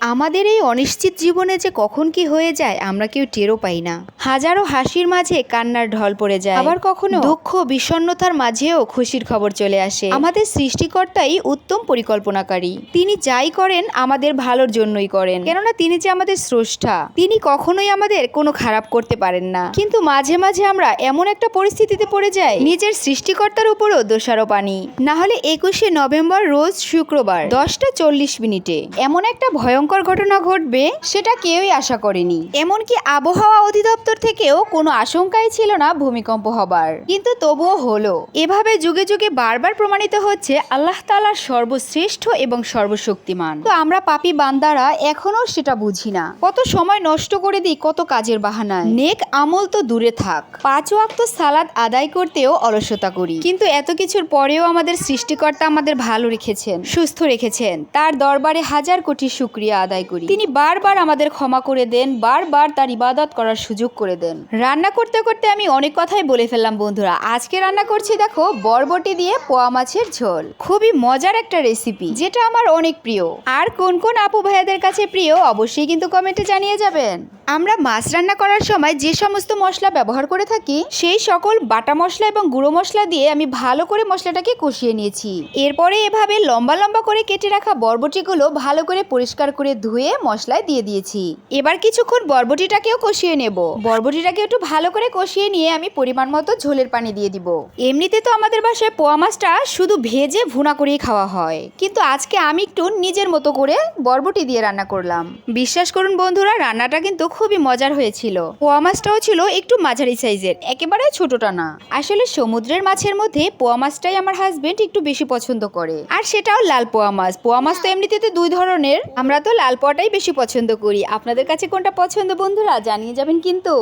আমাদের এই অনিশ্চিত জীবনে যে কখন কি হয়ে যায় আমরা কেউ টেরও পাই না। হাজারো হাসির মাঝে কান্নার ঢল পড়ে যায়, আবার কখনো দুঃখ বিষণ্ণতার মাঝেও খুশির খবর চলে আসে। আমাদের সৃষ্টিকর্তাই উত্তম পরিকল্পনাকারী। তিনি যাই করেন আমাদের ভালোর জন্যই করেন, কেননা তিনি যে আমাদের স্রষ্টা, তিনি কখনোই আমাদের কোনো খারাপ করতে পারেন না। কিন্তু মাঝে মাঝে আমরা এমন একটা পরিস্থিতিতে পড়ে যাই নিজের সৃষ্টিকর্তার উপরও দোষারোপ আনি। না হলে 21শে নভেম্বর রোজ শুক্রবার 10:40 এমন একটা ভয়ঙ্কর ঘটনা ঘটবে সেটা কেউই আশা করেনি। এমনকি আবহাওয়া অধিদপ্তর থেকেও কোনো আশঙ্কাই ছিল না ভূমিকম্প হবার, কিন্তু তবুও হলো। এভাবে যুগে যুগে বারবার প্রমাণিত হচ্ছে আল্লাহ তাআলা সর্বশ্রেষ্ঠ এবং সর্বশক্তিমান। তো আমরা পাপী বান্দারা এখনো সেটা বুঝি না। কত সময় নষ্ট করে দিই কত কাজের বাহানায়। নেক আমল তো দূরে থাক, 5 ওয়াক্ত সালাত আদায় করতেও অলসতা করি। কিন্তু এত কিছুর পরেও আমাদের সৃষ্টিকর্তা আমাদের ভালো রেখেছেন, সুস্থ রেখেছেন। তার দরবারে হাজার কোটি শুকরিয়া আদায় করি। তিনি বারবার আমাদের ক্ষমা করে দেন, বারবার তার ইবাদত করার সুযোগ করে দেন। রান্না করতে করতে আমি অনেক কথাই বলে ফেললাম বন্ধুরা। আজকে রান্না করছি দেখো বরবটি দিয়ে পোয়া মাছের ঝোল। খুবই মজার একটা রেসিপি, যেটা আমার অনেক প্রিয়। আর কোন কোন আপু ভাইয়াদের কাছে প্রিয় অবশ্যই কিন্তু কমেন্টে জানিয়ে যাবেন। আমরা মাছ রান্না করার সময় যে সমস্ত মশলা ব্যবহার করে থাকি সেই সকল বাটা মশলা এবং গুঁড়ো মশলা দিয়ে আমি ভালো করে মশলাটাকে কষিয়ে নিয়েছি। এরপরে এভাবে লম্বা লম্বা করে কেটে রাখা বরবটিগুলো ভালো করে পরিষ্কার করে ধুয়ে মশলায় দিয়ে দিয়েছি। এবার কিছুক্ষণ বরবটিটাকেও কষিয়ে নেব। বরবটিটাকে একটু ভালো করে কষিয়ে নিয়ে আমি পরিমাণ মতো ঝোলের পানি দিয়ে দিব। এমনিতে তো আমাদের বাসায় পোয়া মাছটা শুধু ভেজে ভুনা করেই খাওয়া হয়, কিন্তু আজকে আমি একটু নিজের মতো করে বরবটি দিয়ে রান্না করলাম। বিশ্বাস করুন বন্ধুরা, রান্নাটা কিন্তু খুবই মজার হয়েছিল। পোয়া মাছটাও ছিল একটু মাঝারি সাইজের, একেবারে ছোটটা না। আসলে সমুদ্রের মাছের মধ্যে পোয়া মাছটাই আমার হাজবেন্ড একটু বেশি পছন্দ করে, আর সেটাও লাল পোয়া মাছ। পোয়া মাছ তো এমনিতে তো 2 ধরনের, আমরা তো লাল পোয়াটাই বেশি পছন্দ করি। আপনাদের কাছে কোনটা পছন্দ বন্ধুরা জানিয়ে যাবেন কিন্তু।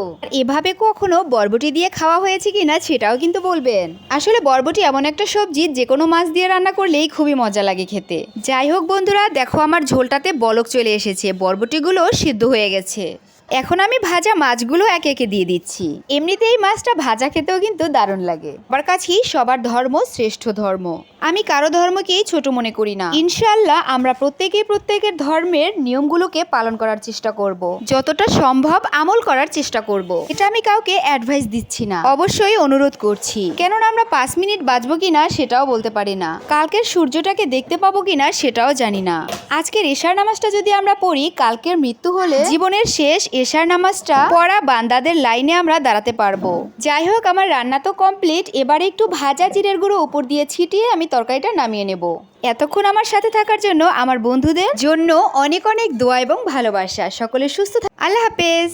এভাবে কখনো বরবটি দিয়ে খাওয়া হয়েছে কিনা সেটাও কিন্তু বলবেন। আসলে বরবটি এমন একটা সবজি যে কোনো মাছ দিয়ে রান্না করলেই খুবই মজা লাগে খেতে। যাই হোক বন্ধুরা, দেখো আমার ঝোলটাতে বলক চলে এসেছে, বরবটিগুলো সিদ্ধ হয়ে গেছে। এখন আমি ভাজা মাছগুলো একে একে দিয়ে দিচ্ছি। এমনিতেই মাছটা ভাজা খেতেও কিন্তু দারুণ লাগে। আমার কাছেই সবার ধর্ম শ্রেষ্ঠ ধর্ম, আমি কারো ধর্মকেই ছোট মনে করি না। ইনশাআল্লাহ আমরা প্রত্যেকের ধর্মের নিয়মগুলোকে পালন করার চেষ্টা করব, যতটা সম্ভব আমল করার চেষ্টা করব। এটা আমি কাউকে অ্যাডভাইস দিচ্ছি না, অবশ্যই অনুরোধ করছি। কেননা আমরা 5 মিনিট বাঁচবো কিনা সেটাও বলতে পারি না, কালকের সূর্যটাকে দেখতে পাবো কিনা সেটাও জানি না। আজকের এশার নামাজটা যদি আমরা পড়ি, কালকের মৃত্যু হলে জীবনের শেষ এশার নামাজটা পড়া বান্দাদের লাইনে আমরা দাঁড়াতে পারবো। যাই হোক, আমার রান্না তো কমপ্লিট। এবারে একটু ভাজা জিরের গুঁড়ো উপর দিয়ে ছিটিয়ে আমি তরকারিটা নামিয়ে নেব। এতক্ষণ আমার সাথে থাকার জন্য আমার বন্ধুদের জন্য অনেক অনেক দোয়া এবং ভালোবাসা। সকলে সুস্থ থাকুন। আল্লাহ হাফেজ।